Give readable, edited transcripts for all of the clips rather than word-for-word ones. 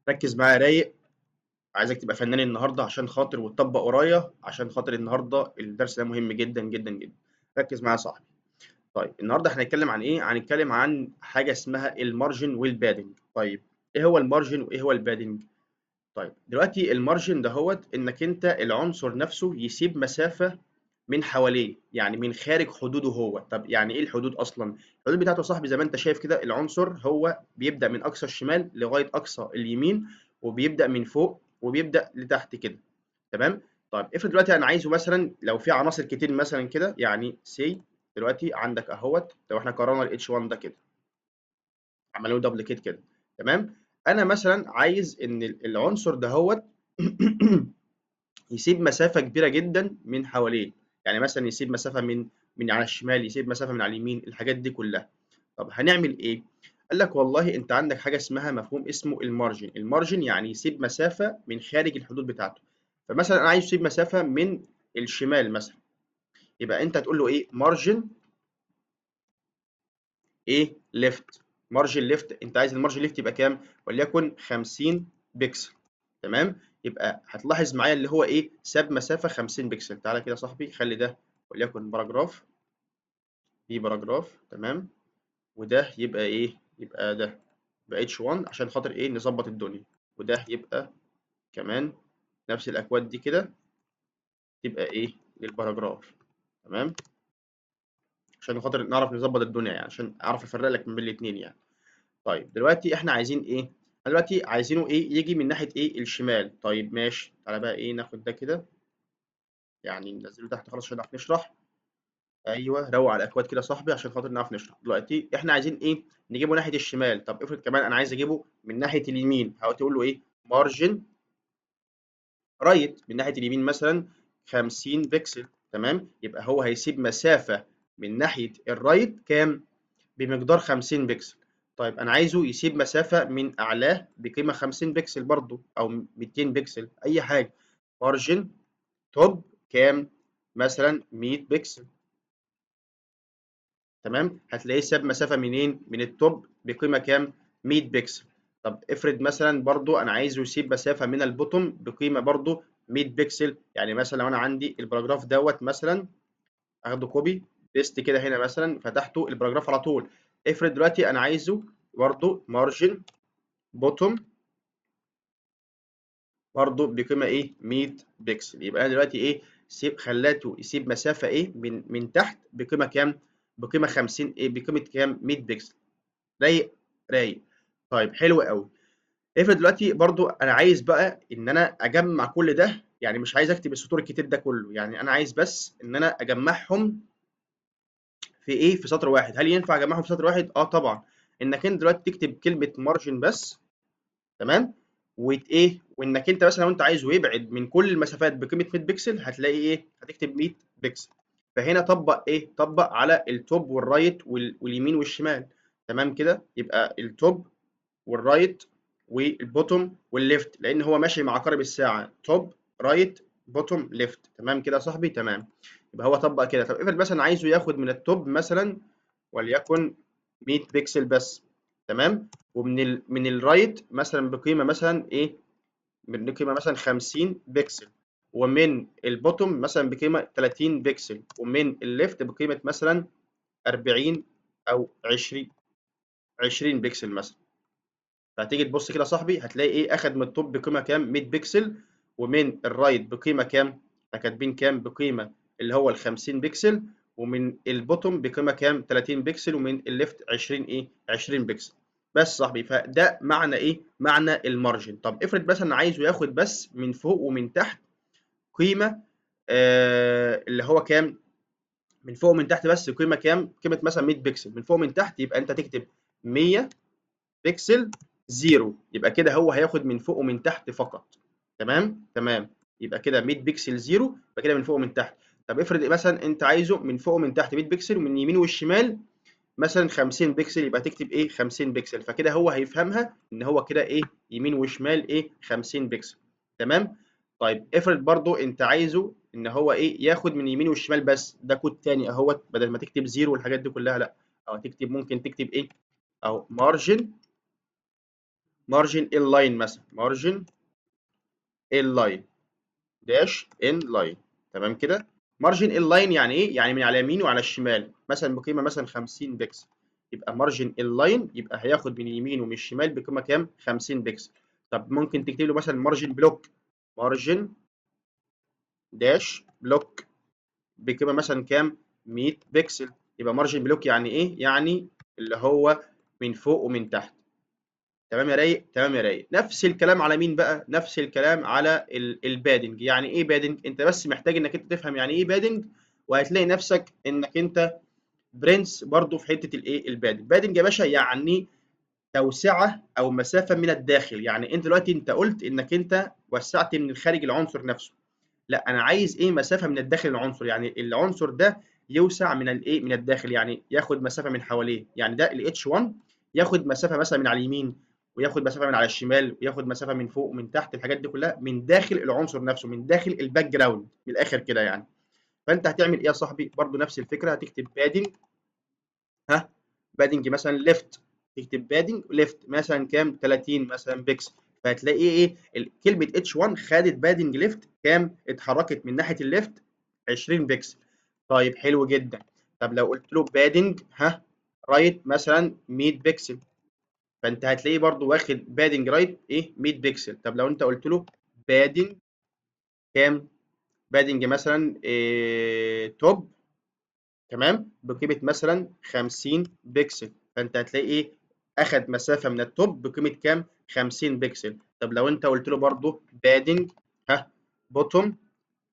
ركز معايا رايق. عايزك تبقى فنان النهارده عشان خاطر وتطبق ورايا، عشان خاطر النهارده الدرس ده مهم جدا جدا جدا. ركز معايا يا صاحبي. طيب النهارده احنا هنتكلم عن ايه؟ هنتكلم عن حاجه اسمها المارجن والبادنج. طيب ايه هو المارجن وايه هو البادنج؟ طيب دلوقتي المارجن دهوت انك انت العنصر نفسه يسيب مسافه من حواليه، يعني من خارج حدوده هو. طب يعني ايه الحدود اصلا؟ الحدود بتاعته يا صاحبي زي ما انت شايف كده، العنصر هو بيبدأ من اقصى الشمال لغاية اقصى اليمين، وبيبدأ من فوق وبيبدأ لتحت كده. تمام. طيب افرض دلوقتي انا عايزه مثلا لو في عناصر كتير مثلا كده، يعني سي دلوقتي عندك اهوت، لو احنا قررنا الاتش 1 ده كده، عملنا له دبليكيت كده. تمام. انا مثلا عايز ان العنصر دهوت يسيب مسافة كبيرة جدًا من حواليه، يعني مثلًا يسيب مسافة من على الشمال، يسيب مسافة من على اليمين، الحاجات دي كلها. طب هنعمل إيه؟ قال لك والله أنت عندك حاجة اسمها مفهوم اسمه الmargin، الmargin يعني يسيب مسافة من خارج الحدود بتاعته. فمثلًا أنا عايز يسيب مسافة من الشمال مثلًا، يبقى أنت هتقول له إيه margin إيه left، margin left أنت عايز الmargin left يبقى كام؟ وليكن 50 بكسل. تمام. يبقى هتلاحظ معايا اللي هو ايه، ساب مسافه 50 بكسل. تعالى كده يا صاحبي خلي ده وليكن باراجراف، دي باراجراف. تمام. وده يبقى ايه، يبقى ده يبقى H1 عشان خاطر ايه نظبط الدنيا، وده يبقى كمان نفس الاكواد دي كده تبقى ايه للباراجراف. تمام. عشان خاطر نعرف نظبط الدنيا، يعني عشان اعرف افرق لك من بين الاثنين يعني. طيب دلوقتي احنا عايزين ايه؟ إحنا دلوقتي عايزينه ايه يجي من ناحيه ايه الشمال. طيب ماشي، تعالى بقى ايه ناخد ده كده، يعني ننزله تحت خالص عشان نعرف نشرح. ايوه روق على الاكواد كده يا صاحبي عشان خاطر نعرف نشرح. دلوقتي احنا عايزين ايه نجيبه ناحيه الشمال. طب افرض كمان انا عايز اجيبه من ناحيه اليمين، هتقول له ايه مارجن رايت من ناحيه اليمين مثلا 50 بكسل. تمام. يبقى هو هيسيب مسافه من ناحيه الرايت كام؟ بمقدار 50 بكسل. طيب انا عايزه يسيب مسافه من اعلاه بقيمه 50 بكسل برضو او 200 بكسل اي حاجه. مارجن توب كام؟ مثلا 100 بكسل. تمام. هتلاقيه ساب مسافة منين؟ من التوب بقيمة كام؟ 100 بكسل. طب افرض مثلا برضو انا عايزه يسيب مسافة من البوتوم بقيمة برضو 100 بكسل. يعني مثلا لو انا عندي الباراجراف دوت مثلا، اخده كوبي بيست كده هنا مثلا، فتحته الباراجراف على طول. افرض دلوقتي انا عايزه برضو مارجن بوتوم برضو بقيمة ايه 100 بكسل. يبقى انا دلوقتي ايه خلاته يسيب مسافة ايه من تحت بقيمة كام؟ بقيمة 50 ايه بقيمة كام؟ 100 بكسل. رايق رايق. طيب حلو قوي. افرض دلوقتي برضو انا عايز بقى ان انا اجمع كل ده، يعني مش عايز اكتب السطور الكتير ده كله، يعني انا عايز بس ان انا اجمعهم في ايه في سطر واحد. هل ينفع اجمعهم في سطر واحد؟ اه طبعا. انك انت دلوقتي تكتب كلمة مارجن بس. تمام. ايه وانك انت مثلا لو انت عايزه يبعد من كل المسافات بقيمة 100 بكسل هتلاقي ايه هتكتب 100 بكسل. فهنا طبق ايه طبق على التوب والرايت واليمين والشمال. تمام كده. يبقى التوب والرايت والبوتوم والليفت، لان هو ماشي مع عقارب الساعه توب رايت بوتوم ليفت. تمام كده يا صاحبي. تمام. يبقى هو طبق كده. طب افرض مثلا عايزه ياخد من التوب مثلا وليكن 100 بكسل بس. تمام. من الرايت مثلا بقيمه مثلا ايه بقيمه مثلا 50 بكسل، ومن البوتوم مثلا بقيمه 30 بكسل، ومن الليفت بقيمه مثلا 40 او 20 بكسل مثلا. فهتيجي تبص كده يا صاحبي هتلاقي ايه اخد من التوب بقيمه كام 100 بكسل، ومن الرايت بقيمه كام احنا كاتبين كام بقيمه اللي هو ال 50 بكسل، ومن البوتوم بقيمه كام 30 بكسل، ومن الليفت 20 ايه 20 بكسل. بس صاحبي فده معنى ايه معنى المارجن. طب افرض مثلا عايزه ياخد بس من فوق ومن تحت قيمه اللي هو كام من فوق ومن تحت بس قيمه كام قيمه مثلا 100 بكسل من فوق ومن تحت، يبقى انت تكتب 100 بيكسل زيرو. يبقى كده هو هياخد من فوق ومن تحت فقط. تمام تمام. يبقى كده 100 بيكسل زيرو، يبقى كده من فوق ومن تحت. طب افرض مثلا انت عايزه من فوق ومن تحت 100 بيكسل ومن اليمين والشمال مثلا 50 بيكسل، يبقى تكتب ايه 50 بيكسل. فكده هو هيفهمها ان هو كده ايه يمين وشمال ايه 50 بيكسل. تمام. طيب افرض برضو انت عايزه ان هو ايه ياخد من اليمين والشمال بس، ده كود تاني اهوت، بدل ما تكتب زيرو والحاجات دي كلها لا، او تكتب ممكن تكتب ايه او مارجن مارجن ان لاين مثلا، مارجن ان لاين داش ان لاين. تمام كده. مارجن ان لاين يعني ايه؟ يعني من على اليمين وعلى الشمال مثلا بقيمه مثلا 50 بكسل. يبقى مارجن ان لاين يبقى هياخد من اليمين ومن الشمال بقيمه كام؟ 50 بكسل. طب ممكن تكتب له مثلا مارجن بلوك، مارجن داش بلوك بقيمه مثلا كام؟ 100 بكسل. يبقى مارجن بلوك يعني ايه؟ يعني اللي هو من فوق ومن تحت. تمام يا رايق، تمام يا رايق. نفس الكلام على مين بقى؟ نفس الكلام على البادنج. يعني ايه بادنج؟ انت بس محتاج انك انت تفهم يعني ايه بادنج، وهتلاقي نفسك انك انت برنس برضو في حته الايه البادنج. بادنج يا باشا يعني توسعه او مسافه من الداخل. يعني انت دلوقتي انت قلت انك انت وسعت من الخارج العنصر نفسه، لا انا عايز ايه؟ مسافه من الداخل العنصر، يعني العنصر ده يوسع من الايه من الداخل، يعني ياخد مسافه من حواليه. يعني ده ال H1 ياخد مسافه مثلا من على اليمين، وياخد مسافه من على الشمال، وياخد مسافه من فوق ومن تحت. الحاجات دي كلها من داخل العنصر نفسه، من داخل الباك جراوند من الاخر كده يعني. فانت هتعمل ايه يا صاحبي؟ برضو نفس الفكره، هتكتب بادنج، ها، بادنج مثلا ليفت، تكتب بادنج ليفت مثلا كام؟ 30 مثلا بيكسل. فهتلاقي ايه كلمه H1 خدت بادنج ليفت كام؟ اتحركت من ناحيه الليفت 20 بيكسل. طيب حلو جدا. طب لو قلت له بادنج ها رايت مثلا 100 بيكسل، فانت هتلاقيه برضو واخد بادنج رايت ايه 100 بيكسل. طب لو انت قلت له بادنج كام؟ بادنج مثلا إيه توب، تمام، بقيمة مثلا 50 بكسل، فانت هتلاقي ايه؟ اخد مسافة من التوب بقيمة كام؟ 50 بكسل. طب لو انت قلت له برضو بادنج ها بوتوم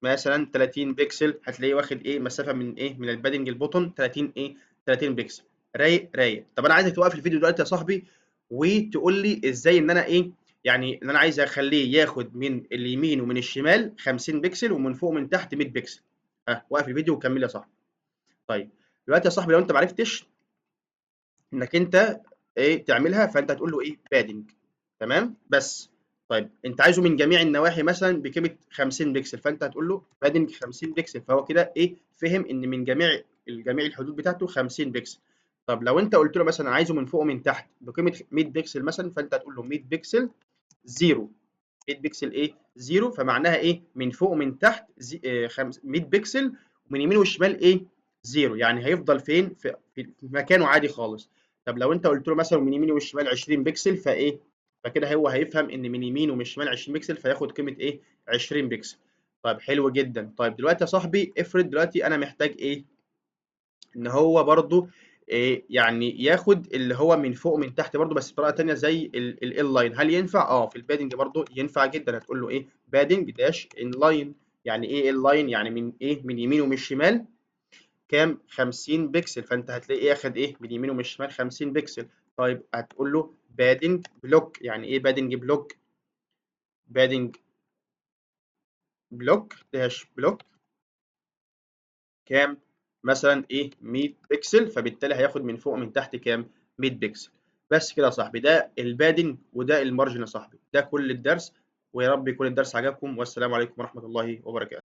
مثلا 30 بكسل، هتلاقيه واخد ايه؟ مسافة من ايه؟ من البادنج البوتوم 30 ايه؟ 30 بكسل. رايق رايق. طب انا عايزك توقف الفيديو دلوقتي يا صاحبي، وتقول لي ازاي ان انا ايه، يعني ان انا عايز اخليه ياخد من اليمين ومن الشمال 50 بكسل ومن فوق ومن تحت 100 بكسل. ها وقف الفيديو وكمل يا صاحبي. طيب دلوقتي يا صاحبي لو انت ما عرفتش انك انت ايه تعملها، فانت هتقول له ايه بادنج، تمام بس. طيب انت عايزه من جميع النواحي مثلا بقيمه 50 بكسل، فانت هتقول له بادنج 50 بكسل، فهو كده ايه فهم ان من جميع الحدود بتاعته 50 بكسل. طب لو انت قلت له مثلا عايزه من فوق ومن تحت بقيمه 100 بكسل مثلا، فانت هتقول له 100 بكسل زيرو. 100 بكسل ايه زيرو، فمعناها ايه؟ من فوق ومن تحت 100 بكسل، ومن يمين والشمال ايه زيرو. يعني هيفضل فين؟ في مكانه عادي خالص. طب لو انت قلت له مثلا من يمين والشمال 20 بكسل، فايه؟ فكده هو هيفهم ان من يمين ومن الشمال 20 بكسل، فياخد قيمه ايه؟ 20 بكسل. طيب حلو جدا. طيب دلوقتي يا صاحبي افرض دلوقتي انا محتاج ايه؟ ان هو برضو إيه يعني ياخد اللي هو من فوق ومن تحت برضو، بس بطريقه تانية زي ال لاين. هل ينفع؟ اه في البادنج برضو ينفع جدا. هتقول له ايه بادنج داش ان لاين. يعني ايه اللاين؟ يعني من ايه؟ من يمين ومن الشمال كام؟ 50 بكسل. فانت هتلاقي ايه اخد ايه من يمين ومن الشمال 50 بكسل. طيب هتقول له بادنج بلوك. يعني ايه بادنج بلوك؟ بادنج بلوك داش بلوك كام؟ مثلا ايه 100 بكسل، فبالتالي هياخد من فوق ومن تحت كام؟ 100 بكسل. بس كده يا صاحبي، ده البادنج وده المارجن يا صاحبي. ده كل الدرس، ويا رب يكون الدرس عجبكم، والسلام عليكم ورحمة الله وبركاته.